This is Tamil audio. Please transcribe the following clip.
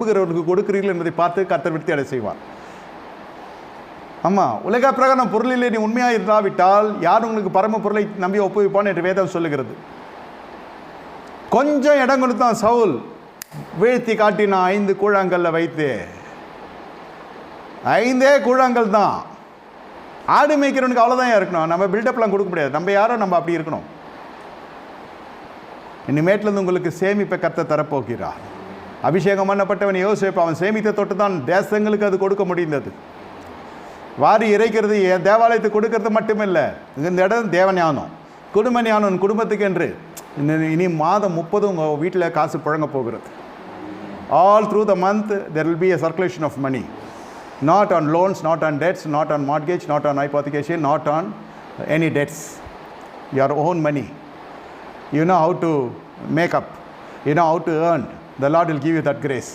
கொடுக்கிறீர்கள் என்பதை பார்த்து கர்த்தர் விருத்தி அடை செய்வார். ஆமாம், உலக பிரகாரம் பொருளிலே நீ உண்மையாக இல்லாவிட்டால் யார் உங்களுக்கு பரம பொருளை நம்பி ஒப்புவிப்பான் என்று வேதம் சொல்லுகிறது. கொஞ்சம் இடம் கொடுத்தான் சவுல், வீழ்த்தி காட்டினான் 5 கூழாங்கல்ல வைத்து. 5 கூழாங்கல் தான். ஆடு மேய்க்கிறவனுக்கு அவ்வளோதான் இருக்கணும். நம்ம பில்டப்லாம் கொடுக்க முடியாது. நம்ம யாரோ நம்ம அப்படி இருக்கணும். இனிமேட்லேருந்து உங்களுக்கு சேமிப்பை கர்த்தர் தரப்போகிறார். அபிஷேகம் பண்ணப்பட்டவன் யோசிப்பு, அவன் சேமித்த தொட்டு தான் தேசங்களுக்கு அது கொடுக்க முடிந்தது. வாரி இறைக்கிறது தேவாலயத்துக்கு கொடுக்கறது மட்டுமில்லை, இந்த இடம் தேவஞானம், குடும்ப ஞானம் குடும்பத்துக்கு என்று இனி மாதம் 30 உங்கள் வீட்டில் காசு புழங்க போகிறது. All through the month there will be a circulation of money, not on loans, not on debts, not on mortgage, not on hypothecation, not on any debts. Your own money. You know how to make up, you know how to earn. The Lord will give you that grace.